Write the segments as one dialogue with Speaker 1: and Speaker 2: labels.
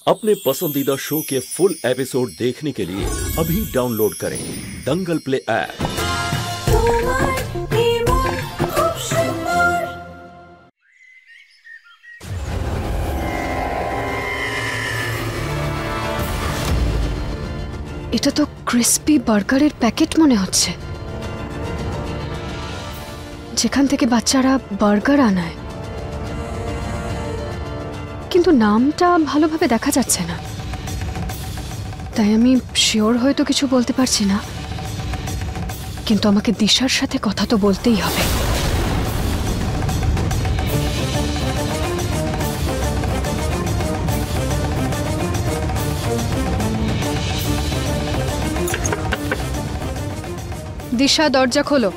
Speaker 1: अपने पसंदीदा शो के फुल एपिसोड देखने के लिए अभी डाउनलोड करें दंगल प्ले ऐप।
Speaker 2: এটা তো ক্রিস্পি বার্গারের প্যাকেট মনে হচ্ছে, যেখান থেকে বাচ্চারা বার্গার আনায়, কিন্তু নামটা ভালোভাবে দেখা যাচ্ছে না, তাই আমি শিওর হয়তো কিছু বলতে পারছি না। কিন্তু আমাকে দিশার সাথে কথা তো বলতেই হবে। দিশা, দরজা খোলো।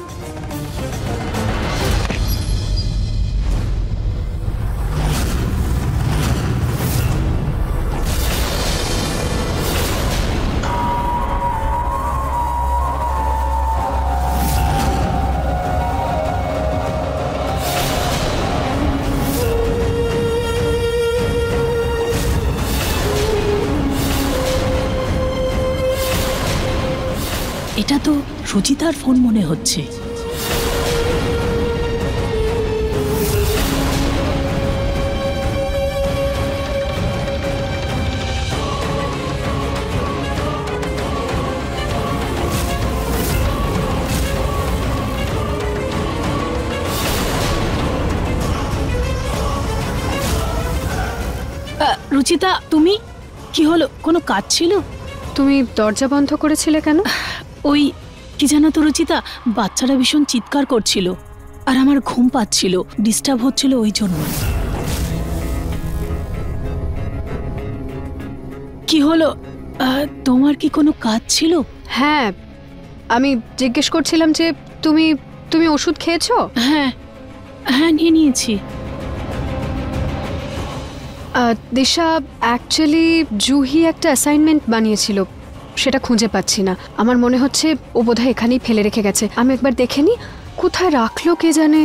Speaker 3: এটা তো রুচিতার ফোন মনে হচ্ছে। রুচিতা, তুমি কি হলো? কোনো কাজ ছিল?
Speaker 2: তুমি দরজা বন্ধ করেছিলে কেন?
Speaker 3: ওই কি জানো তো রুচিতা, বাচ্চারা ভীষণ চিৎকার করছিল আর আমার ঘুম পাচ্ছিল, ডিস্টার্ব হচ্ছিল, ওই জন্য। কি হলো? তোমার কি কোনো কাজ ছিল?
Speaker 2: হ্যাঁ, আমি জিজ্ঞেস করছিলাম যে তুমি তুমি ওষুধ খেয়েছো?
Speaker 3: হ্যাঁ হ্যাঁ, নিয়ে নিয়েছি।
Speaker 2: দিশা, অ্যাকচুয়ালি জুহি একটা অ্যাসাইনমেন্ট বানিয়েছিল, সেটা খুঁজে পাচ্ছি না। আমার মনে হচ্ছে ও বোধহয় এখানেই ফেলে রেখে গেছে। আমি একবার দেখে নি কোথায় রাখলো কে জানে।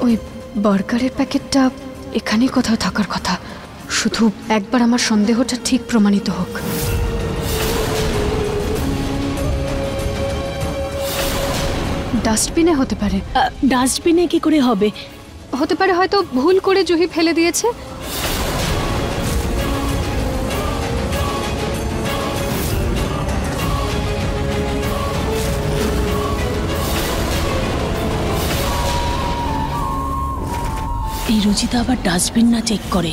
Speaker 2: ওই বার্গারের প্যাকেটটা এখানেই কোথাও থাকার কথা। শুধু একবার আমার সন্দেহটা ঠিক প্রমাণিত হোক। ডাস্টবিনে হতে পারে।
Speaker 3: ডাস্টবিনে কি করে হবে?
Speaker 2: হতে পারে হয়তো ভুল করে জুহি ফেলে দিয়েছে।
Speaker 3: এই রুচিতা আবার ডাস্টবিন না চেক করে।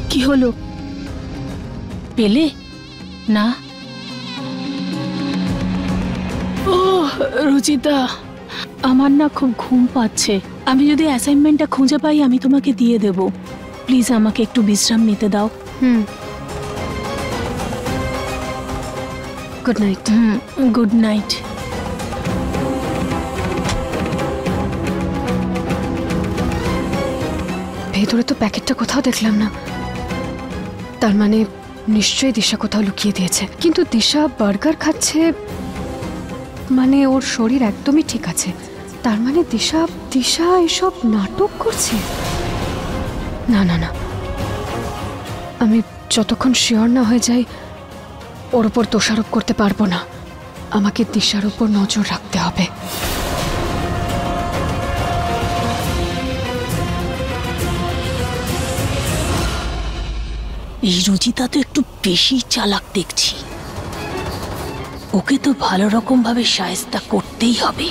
Speaker 3: কি হলো? পেলে না? ও রুচিতা, আমার না খুব ঘুম পাচ্ছে। আমি যদি অ্যাসাইনমেন্টটা খুঁজে পাই আমি তোমাকে দিয়ে দেব। প্লিজ আমাকে একটু বিশ্রাম নিতে দাও।
Speaker 2: Good night.
Speaker 3: Good night.
Speaker 2: ভেতরে তো প্যাকেটটা কোথাও দেখলাম না, তার মানে নিশ্চয়ই দিশা কোথাও লুকিয়ে দিয়েছে। কিন্তু দিশা বার্গার খাচ্ছে মানে ওর শরীর একদমই ঠিক আছে, তার মানে দিশা দিশা এসব নাটক করছে। না না না, আমি যতক্ষণ শিওর না হয়ে যাই ওর ওপর দোষারোপ করতে পারবো না। আমাকে দিশার উপর নজর রাখতে হবে।
Speaker 3: এই রুচিতা তো একটু বেশি চালাক দেখছি। ওকে তো ভালো রকম ভাবে শায়েস্তা করতেই হবে।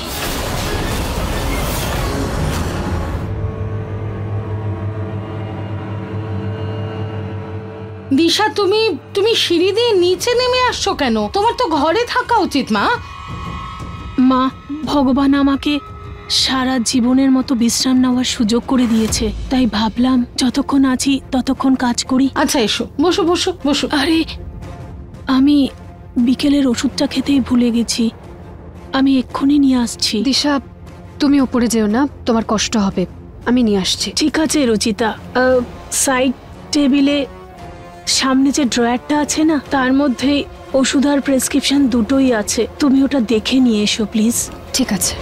Speaker 4: দিশা, তুমি তুমি সিঁড়ি দিয়ে নিচে নেমে আসছো কেন? তোমার তো ঘরে থাকা উচিত।
Speaker 3: মা, ভগবান আমাকে সারা জীবনের মতো বিশ্রাম নেওয়ার সুযোগ করে দিয়েছে, তাই ভাবলাম যতক্ষণ আছি ততক্ষণ কাজ করি।
Speaker 4: আচ্ছা, এসো, বসো বসো বসো।
Speaker 3: আরে, আমি বিকেলের ওষুধটা খেতেই ভুলে গেছি, আমি এক্ষুনি নিয়ে আসছি।
Speaker 2: দিশা, তুমি উপরে যেও না, তোমার কষ্ট হবে, আমি নিয়ে আসছি।
Speaker 3: ঠিক আছে রুচিতা, সাইড টেবিলে সামনে যে ড্রয়ারটা আছে না, তার মধ্যে ওষুধ আর প্রেসক্রিপশন দুটোই আছে, তুমি ওটা দেখে নিয়ে এসো প্লিজ।
Speaker 2: ঠিক আছে।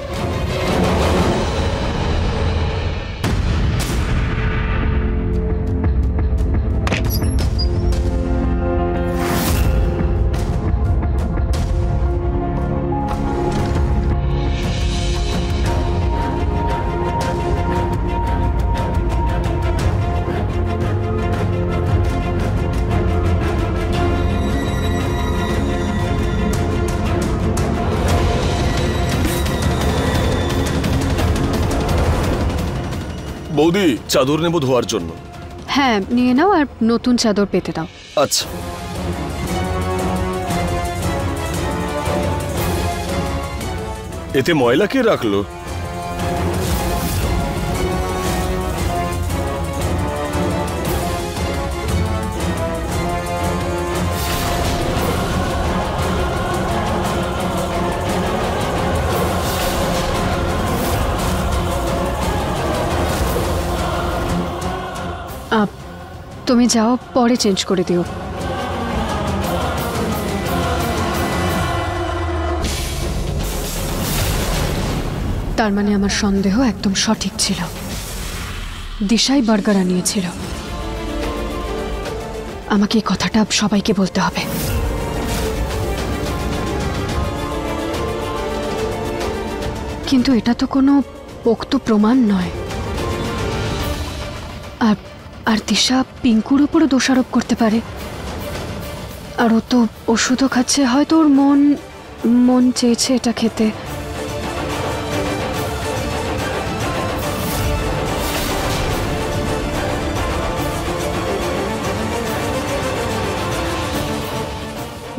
Speaker 5: বৌদি, চাদর নেব ধোয়ার জন্য।
Speaker 2: হ্যাঁ নিয়ে নাও, আর নতুন চাদর পেতে দাও।
Speaker 5: আচ্ছা। এতে ময়লা কে রাখলো?
Speaker 2: তুমি যাও, পরে চেঞ্জ করে দিও। তার মানে আমার সন্দেহ একদম সঠিক ছিল, দিশাই বার্গার আনিয়েছিল। আমাকে এই কথাটা সবাইকে বলতে হবে। কিন্তু এটা তো কোনো পোক্ত প্রমাণ নয়। আর দিশা পিঙ্কুর উপরও দোষারোপ করতে পারে। আর ও তো ওষুধও খাচ্ছে, হয়তো ওর মন চেয়েছে এটা খেতে।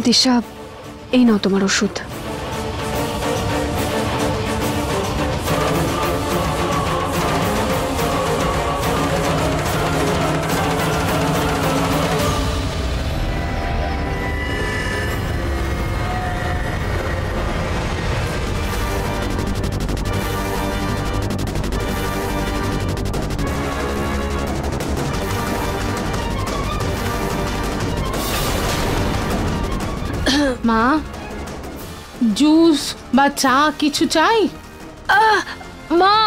Speaker 2: দিশা, এই নাও তোমার ওষুধ।
Speaker 4: মা, জুস বা চা কিছু চাই?
Speaker 3: মা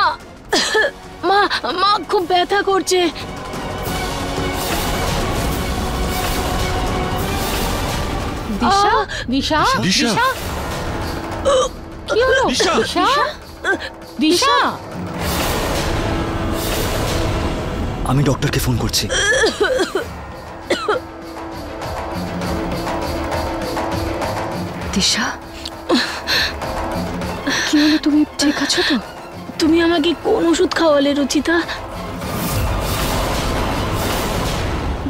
Speaker 3: মা মা খুব ব্যথা করছে।
Speaker 4: দিশা, দিশা, দিশা, কি হলো? দিশা, দিশা,
Speaker 6: আমি ডক্টরকে ফোন করছি।
Speaker 2: দিশা, কি হলো? তুমি ঠিক আছো তো?
Speaker 3: তুমি আমাকে কোন ওষুধ খাওয়ালে রুচিতা?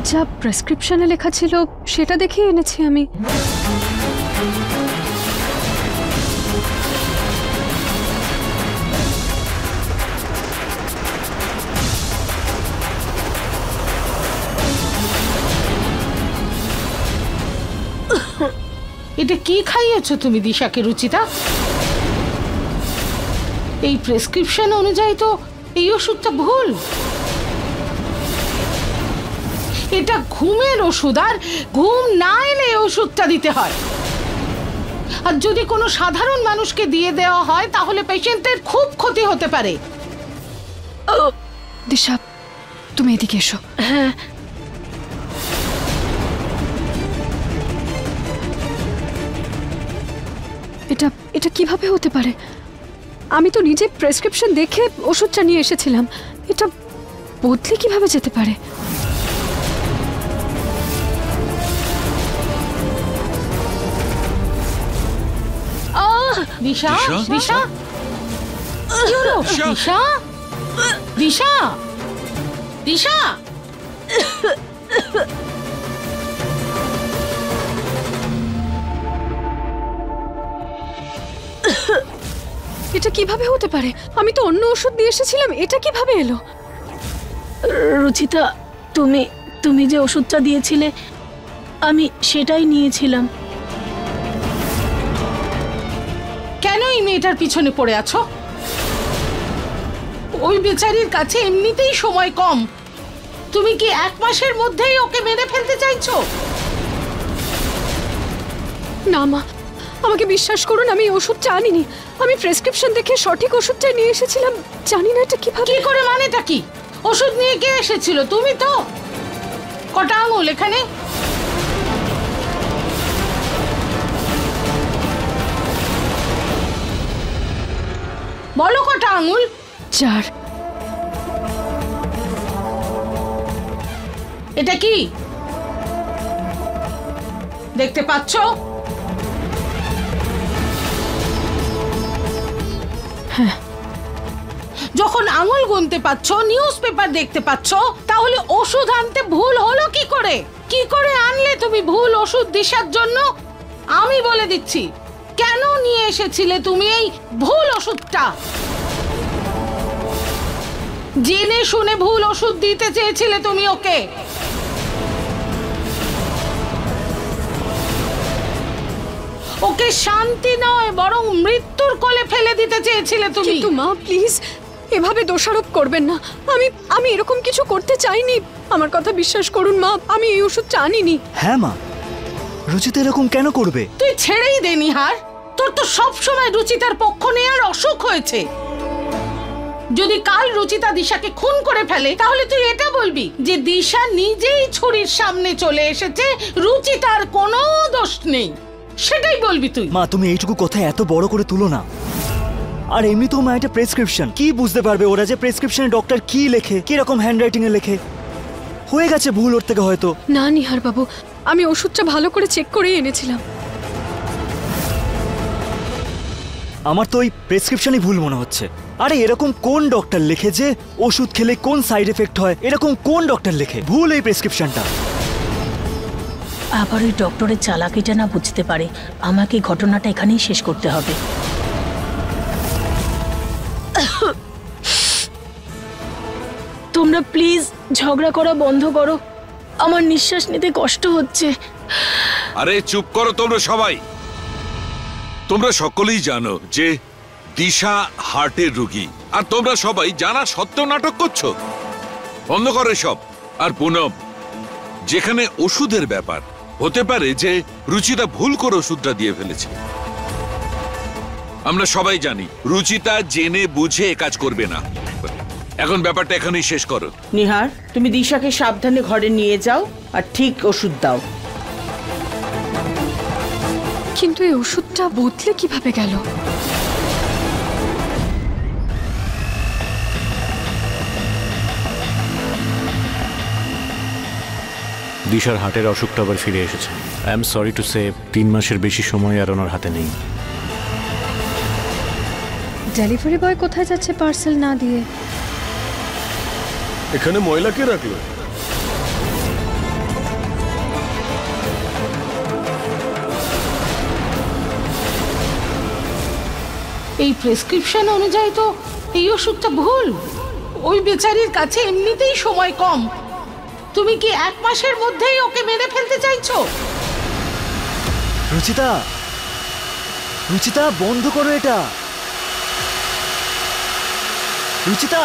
Speaker 2: যা প্রেসক্রিপশনে লেখা ছিল সেটা দেখে এনেছি আমি।
Speaker 4: এটা কি খাইয়েছো তুমি দিশাকে রুচিতা? এই প্রেসক্রিপশন অনুযায়ী তো এই ওষুধটা ভুল। এটা ঘুমের ওষুধ, আর ঘুম না এলে এই ওষুধটা দিতে হয়। আর যদি কোনো সাধারণ মানুষকে দিয়ে দেওয়া হয় তাহলে পেশেন্টের খুব ক্ষতি হতে পারে।
Speaker 2: দিশা, তুমি এদিকে এসো।
Speaker 3: হ্যাঁ,
Speaker 2: এটা কিভাবে হতে পারে? আমি তো নিজে প্রেসক্রিপশন দেখে ওষুধটা নিয়ে এসেছিলাম। এটা বদলে কিভাবে যেতে পারে?
Speaker 4: দিশা, দিশা, কি হলো? দিশা, দিশা, দিশা,
Speaker 2: এটা কিভাবে হতে পারে? আমি তো অন্য ওষুধ দিয়ে এসেছিলাম, এটা কিভাবে এলো?
Speaker 3: রুচিতা, তুমি যে ওষুধটা দিয়েছিলে আমি সেটাই নিয়েছিলাম।
Speaker 4: কেন এই মেয়েটার পিছনে পড়ে আছো? ওই বেচারির কাছে এমনিতেই সময় কম। তুমি কি 1 মাসের মধ্যেই ওকে মেরে ফেলতে চাইছো?
Speaker 2: না মা, আমাকে বিশ্বাস করুন, আমি এই ওষুধটা আনিনি। আমি প্রেসক্রিপশন দেখে সঠিক ওষুধটা নিয়ে এসেছিলাম। জানি না এটা কিভাবে।
Speaker 4: কি করে মানেটা কি? ওষুধ নিয়ে কে এসেছিল? তুমি তো। কটা আঙুল এখানে? বলো কটা আঙুল?
Speaker 2: 4।
Speaker 4: এটা কি দেখতে পাচ্ছ?
Speaker 2: হ্যাঁ।
Speaker 4: যখন আঙুল গুনতে পাচ্ছ, নিউজ পেপার দেখতে পাচ্ছ, তাহলে ওষুধ আনতে ভুল হলো কি করে? কি করে আনলে তুমি ভুল ওষুধ দিশার জন্য? আমি বলে দিচ্ছি কেন নিয়ে এসেছিলে তুমি এই ভুল ওষুধটা। জেনে শুনে ভুল ওষুধ দিতে চেয়েছিলে তুমি ওকে। ওকে শান্তি নয় বরং মৃত্যুর কোলে ফেলে দিতে চেয়েছিলে তুমি।
Speaker 2: কিন্তু মা প্লিজ এভাবে দোষারোপ করবেন না। আমি এরকম কিছু করতে চাইনি। আমার কথা বিশ্বাস করুন মা, আমি এই ওষুধটা আনিনি।
Speaker 6: হ্যাঁ মা, রুচিতা এরকম কেন করবে?
Speaker 4: তুই ছেড়েই দে নিহার, তোর তো সব সময় রুচিতার পক্ষ নেওয়ার অসুখ হয়েছে। যদি কাল রুচিতা দিশাকে খুন করে ফেলে তাহলে তুই এটা বলবি যে দিশা নিজেই ছুরির সামনে চলে এসেছে, রুচিতার কোনো দোষ নেই, সেটাই বলবি তুই।
Speaker 6: মা তুমি এইটুকু কথা এত বড় করে তুলো না। আর এমনি তো মা এটা প্রেসক্রিপশন, কি বুঝতে পারবে ওরা যে প্রেসক্রিপশনে ডক্টর কি লেখে, কি রকম হ্যান্ডরাইটিং এ লেখে? হয়ে গেছে ভুল ওর থেকে হয়তো।
Speaker 2: না নিহার বাবু, আমি ওষুধটা ভালো করে চেক করেই এনেছিলাম।
Speaker 6: আমার তো ওই প্রেসক্রিপশনই ভুল মনে হচ্ছে। আরে এরকম কোন ডক্টর লেখে যে ওষুধ খেলে কোন সাইড এফেক্ট হয়? এরকম কোন ডক্টর লেখে? ভুল এই প্রেসক্রিপশনটা।
Speaker 3: আবার ওই ডক্টরের চালাকিটা না বুঝতে পারে। আমাকে ঘটনাটা এখানেই শেষ করতে হবে। তোমরা প্লিজ ঝগড়া করা বন্ধ করো, আমার নিঃশ্বাস নিতে কষ্ট হচ্ছে।
Speaker 7: আরে চুপ করো তোমরা সবাই। তোমরা সকলেই জানো যে দিশা হার্টের রোগী, আর তোমরা সবাই জানা সত্ত্বেও নাটক করছো। বন্ধ করো সব। আর পুনম, যেখানে ওষুধের ব্যাপার, হতে পারে যে রুচিতা ভুল করে ওষুধটা দিয়ে ফেলেছে। আমরা সবাই জানি রুচিতা জেনে বুঝে এ কাজ করবে না। এখন ব্যাপারটা এখানেই শেষ করো।
Speaker 8: নিহার, তুমি দিশাকে সাবধানে ঘরে নিয়ে যাও আর ঠিক ওষুধ দাও।
Speaker 2: কিন্তু এই ওষুধটা বদলে কিভাবে গেল?
Speaker 9: দিশার হার্টের অসুখটা আবার ফিরে এসেছে। I am sorry to say 3 মাসের বেশি সময় আর ওনার হাতে নেই।
Speaker 2: ডেলিভারি বয় কোথায় যাচ্ছে পার্সেল না দিয়ে?
Speaker 5: এখানে ময়লা কে রাখলো?
Speaker 4: এই প্রেসক্রিপশন অনুযায়ী তো এই ওষুধটা ভুল। ওই বেচারির কাছে এমনিতেই সময় কম। তুমি কি 1 মাসের মধ্যেই ওকে মেরে ফেলতে চাইছো?
Speaker 6: রুচিতা, রুচিতা বন্ধ করো এটা। Ruchita,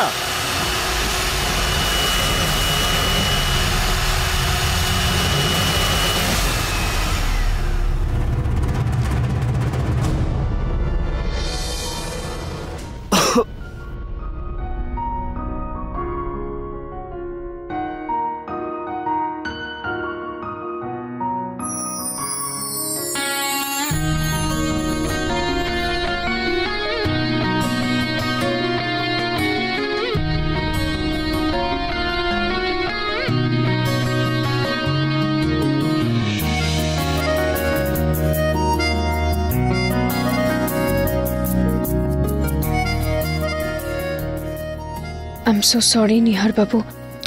Speaker 2: I am so sorry Nihar বাবু।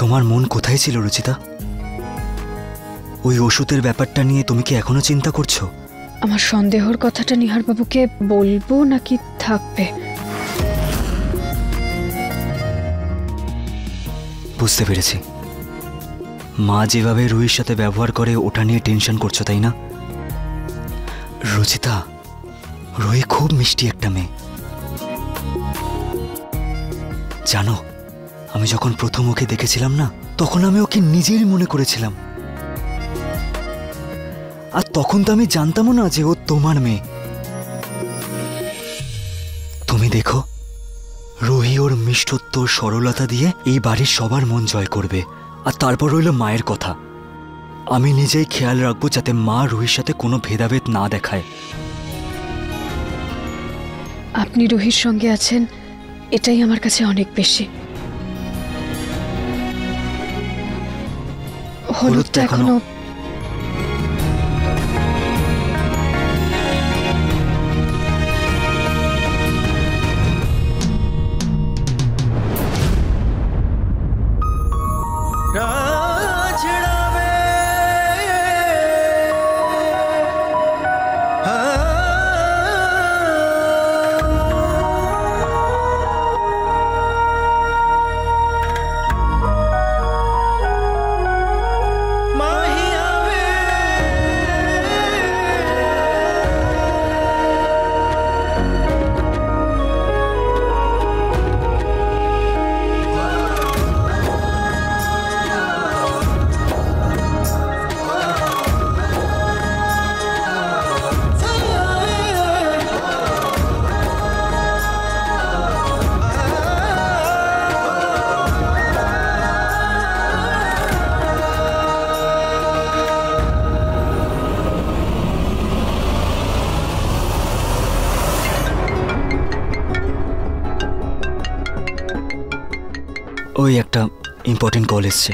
Speaker 6: তোমার মন কোথায় ছিল রুচিতা? ওই ওষুধের ব্যাপারটা নিয়ে তুমি কি এখনো চিন্তা করছো?
Speaker 2: আমার সন্দেহর কথাটা নিহার বাবুকে বলবো নাকি থাকবে?
Speaker 6: বুঝতে পেরেছি, মা যেভাবে রুহির সাথে ব্যবহার করে ওটা নিয়ে টেনশন করছো, তাই না? রুচিতা, রুহি খুব মিষ্টি একটা মেয়ে। জানো, আমি যখন প্রথম ওকে দেখেছিলাম না, তখন আমি ওকে নিজেরই মনে করেছিলাম। আর তখন তো আমি জানতামও না যে ও তোমার মেয়ে। তুমি দেখো, রুহি ওর মিষ্টত্ব সরলতা দিয়ে এই বাড়ির সবার মন জয় করবে। আর তারপর রইল মায়ের কথা, আমি নিজেই খেয়াল রাখবো যাতে মা রুহির সাথে কোনো ভেদাভেদ না দেখায়।
Speaker 2: আপনি রুহির সঙ্গে আছেন, এটাই আমার কাছে অনেক বেশি। হলুদটা এখনো
Speaker 6: ওই একটা ইম্পর্টেন্ট কল এসছে,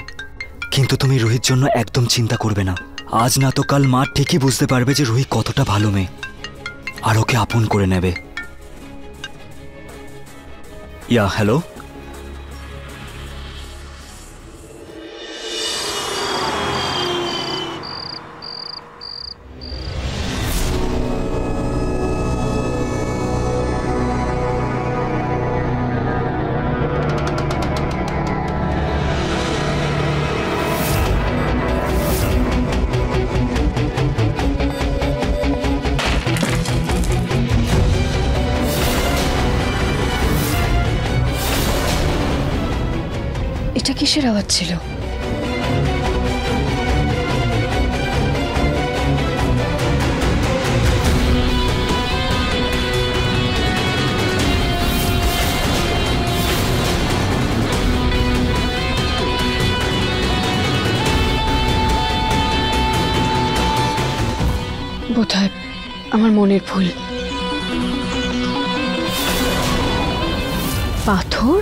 Speaker 6: কিন্তু তুমি রুহির জন্য একদম চিন্তা করবে না। আজ না তো কাল মা ঠিকই বুঝতে পারবে যে রুহি কতটা ভালো মেয়ে, আর ওকে আপন করে নেবে। ইয়া হ্যালো,
Speaker 2: এটা কিসের আওয়াজ ছিল? বোধহয় আমার মনের ভুল। পাথর?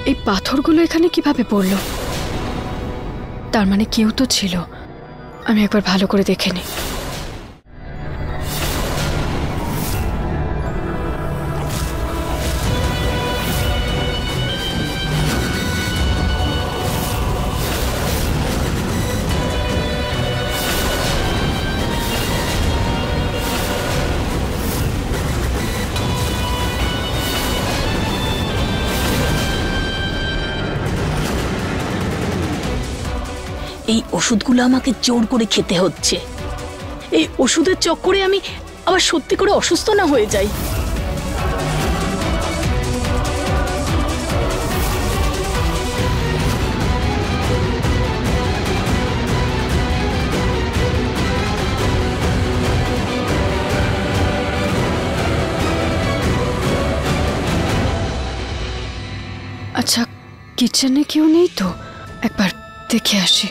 Speaker 2: এই পাথরগুলো এখানে কিভাবে পড়লো? তার মানে কেউ তো ছিল। আমি একবার ভালো করে দেখে নিই।
Speaker 3: এই ওষুধগুলো আমাকে জোর করে খেতে হচ্ছে। এই ওষুধের চক্করে আমি আবার সত্যি করে অসুস্থ না হয়ে যাই।
Speaker 2: আচ্ছা, কিচেনে কেউ নেই তো? একবার দেখে আসি।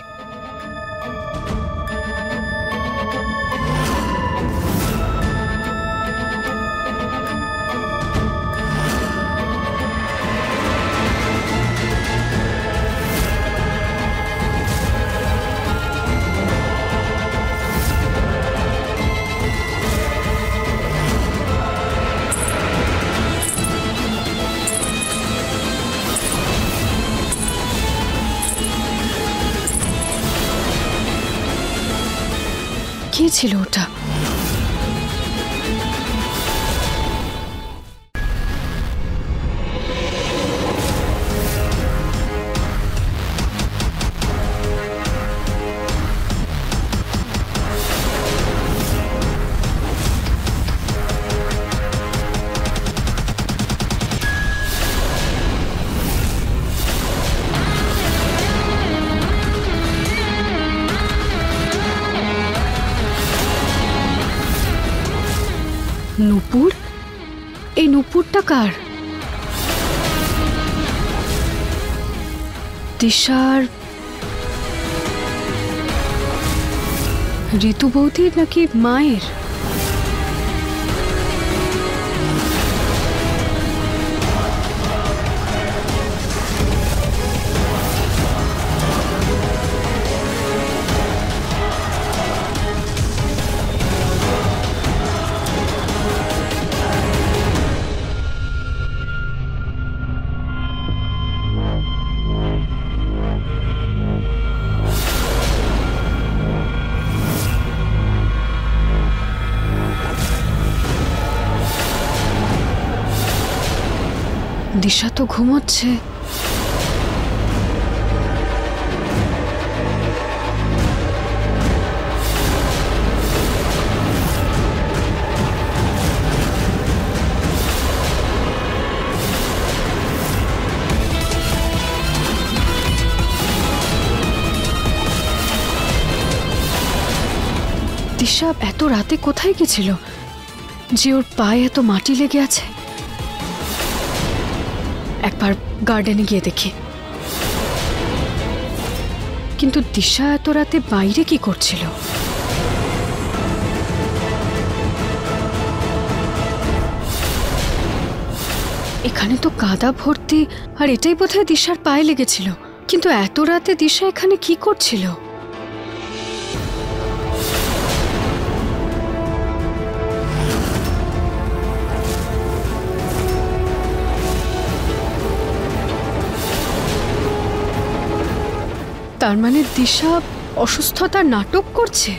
Speaker 2: কি ছিল ওটা? নূপুর? এই নূপুরটা কার? দিশার, ঋতু বৌদির নাকি মায়ের? দিশা তো ঘুমোচ্ছে। দিশা এত রাতে কোথায় গেছিল যে ওর পায়ে এত মাটি লেগে আছে? একবার গার্ডেনে গিয়ে দেখি। কিন্তু দিশা এত রাতে বাইরে কি করছিল? এখানে তো কাদা ভর্তি, আর এটাই বোধহয় দিশার পায়ে লেগেছিল। কিন্তু এত রাতে দিশা এখানে কি করছিল? তার মানে দিশা অসুস্থতার নাটক করছে।